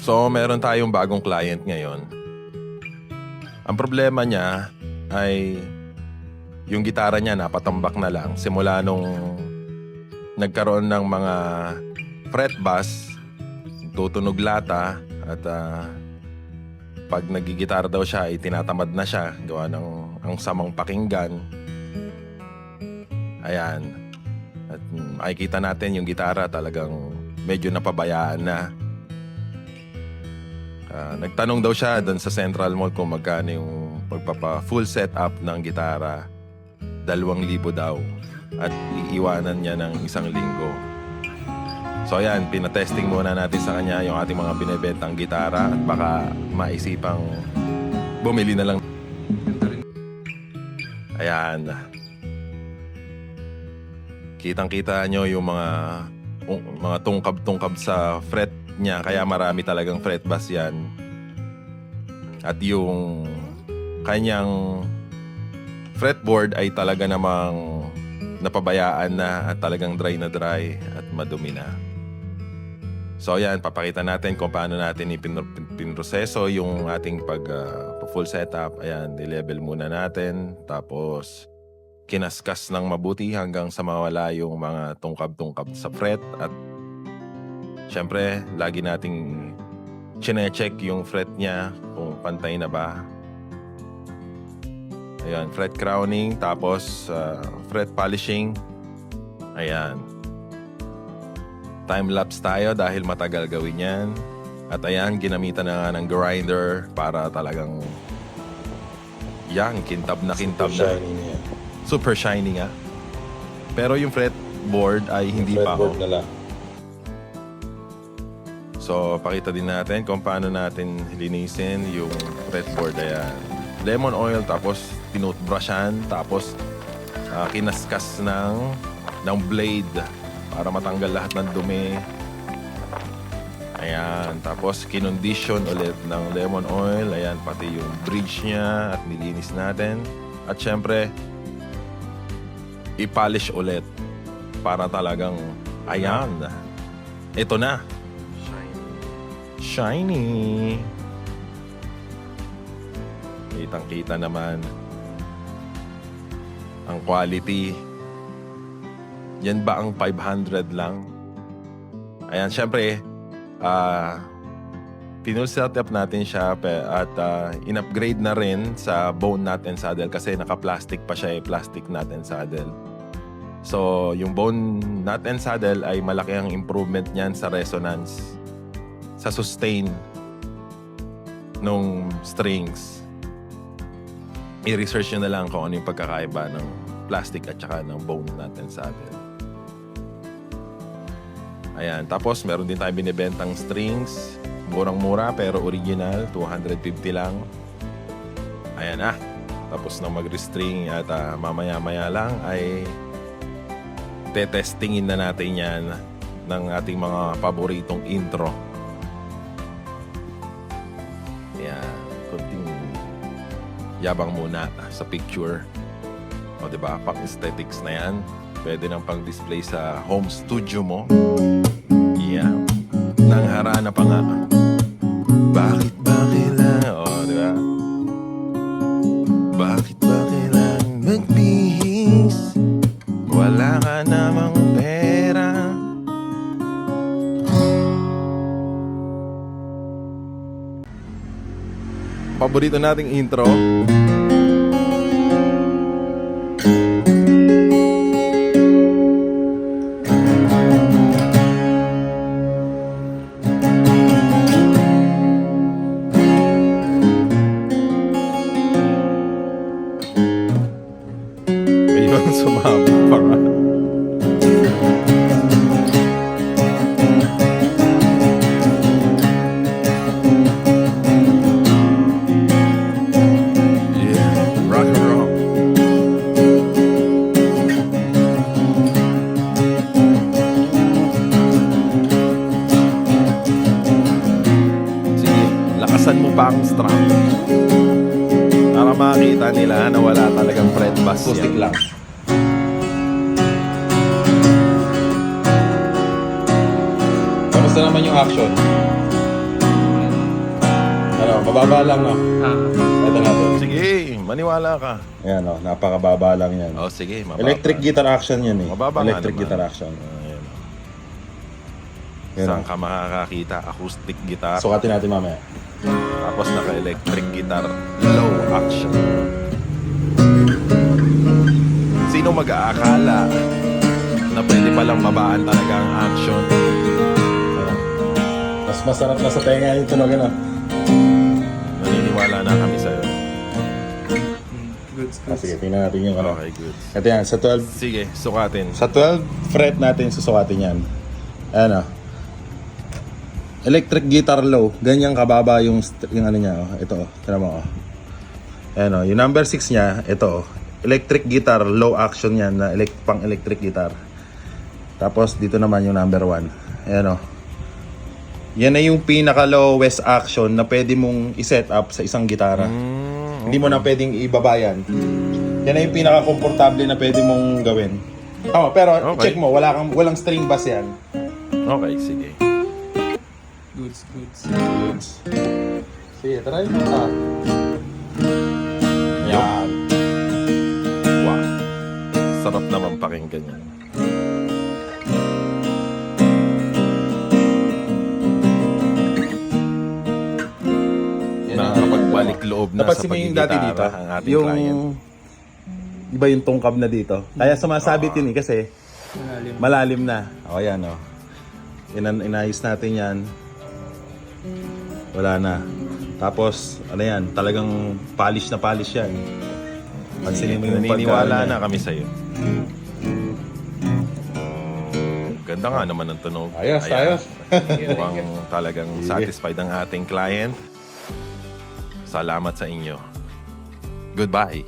So, meron tayong bagong client ngayon. Ang problema niya ay yung gitara niya napatambak na lang simula nung nagkaroon ng mga fret bass, tutunog lata, at pag nagigitara daw siya ay tinatamad na siya gawa ng ang samang pakinggan. Ayan. At makikita natin yung gitara talagang medyo napabayaan na. Nagtanong daw siya doon sa Central Mall kung magkano yung pagpapa full setup ng gitara. 2,000 daw. At iiwanan niya ng 1 linggo. So ayan, pinatesting muna natin sa kanya yung ating mga binibentang gitara at baka maisipang bumili na lang. Ayan. Kitang-kita nyo yung mga tungkab-tungkab sa fret niya, kaya marami talagang fret bass yan. At yung kanyang fretboard ay talaga namang napabayaan na at talagang dry na dry at madumi na. So ayan, papakita natin kung paano natin ipinroseso yung ating full setup. Ayan, i-level muna natin. Tapos kinaskas ng mabuti hanggang sa mawala yung mga tungkab-tungkab sa fret. At syempre, lagi nating chine-check yung fret niya kung pantay na ba. Ayan, fret crowning, tapos fret polishing. Ayan. Time-lapse tayo dahil matagal gawin yan. At ayan, ginamitan na nga ng grinder para talagang kintab na kintab na. Super shiny nga. Pero yung fretboard ay hindi pa ako. So, pakita din natin kung paano natin linisin yung fretboard. Ayan. Lemon oil, tapos tinutbrushan, tapos kinaskas ng blade para matanggal lahat ng dumi. Ayan, tapos kinondition ulit ng lemon oil. Ayan, pati yung bridge niya at nilinis natin. At syempre, i-polish ulit para talagang, ayan, ito na. Shiny. Kitang-kita naman ang quality. Yan ba ang 500 lang? Ayan, syempre, pinull setup natin siya at in-upgrade na rin sa bone nut and saddle kasi naka-plastic pa siya, plastic nut and saddle. So, yung bone nut and saddle ay malaki ang improvement niyan sa resonance, sa sustain nung strings. I-research nyo na lang kung ano yung pagkakaiba ng plastic at saka ng bone nut and saddle. Ayan, tapos meron din tayo binibentang strings. Murang-mura pero original, 250 lang. Ayan tapos na mag-restring at mamaya-maya lang ay tetestingin na natin yan ng ating mga paboritong intro. Ayan, kunting yabang muna sa picture. O diba, pang aesthetics na yan. Pwede nang pang-display sa home studio mo. Yeah. Nang harana pa nga. Bakit ba kailangan? O, diba? Bakit ba kailangan magbihis? Wala ka namang pera. Paborito nating intro. Ayun, sumabot pa nga. Pang strap para makita nila na wala talagang fret bass Acoustic yan. lang. Kamusta naman yung action? mababa lang, no? Ito natin. Sige, maniwala ka. Ayan, no? Napakababa lang yan. Oh, sige, mababa. Electric guitar action yan, eh. Mababa nga Electric naman. guitar action. Ayan. Yan, Saan no? ka makakakita? Acoustic guitar. Sukatin natin mamaya. Tapos naka-electric guitar. Low action. Sino mag-aakala na pwede palang babaan talaga ang action? Ayan. Mas masarap na sa tenga yung tunog, ano? Naniniwala na kami sa'yo. Sige, tingnan natin yung ano. Okay, good. Ito yan, sa 12 Sige, sukatin. Sa 12 fret natin susukatin yan. Ayan, electric guitar low. Ganyan kababa yung ano niya. Oh. Ito, tira mo. Ayan, yung number 6 niya, ito. Electric guitar low action yan na pang electric guitar. Tapos dito naman yung number 1. Ayan, yan na yung pinaka lowest action na pwede mong i-set up sa isang gitara. Hindi mo na pwedeng ibaba yan. Yan na yung pinaka komportable na pwede mong gawin. Pero Okay. check mo, walang string bass yan. Okay, sige. Goods. Sige, try mo. Yan. Wow. Sarap naman pakinggan yan. Nakapagbalik loob na Napansin sa mo yung dati dito, pagigitara ang ating yung client. iba yung tungkab na dito. Kaya sumasabit yun kasi Malalim. malalim na. O yan, inayos natin yan. Wala na. Tapos, ano yan, talagang polish yan. Pansinin mo yung Naniniwala pagka- na kami sa'yo. Ganda nga naman ang tunog. Ayos, Ayan. ayos. Mukhang talagang Sige. satisfied ang ating client. Salamat sa inyo. Goodbye.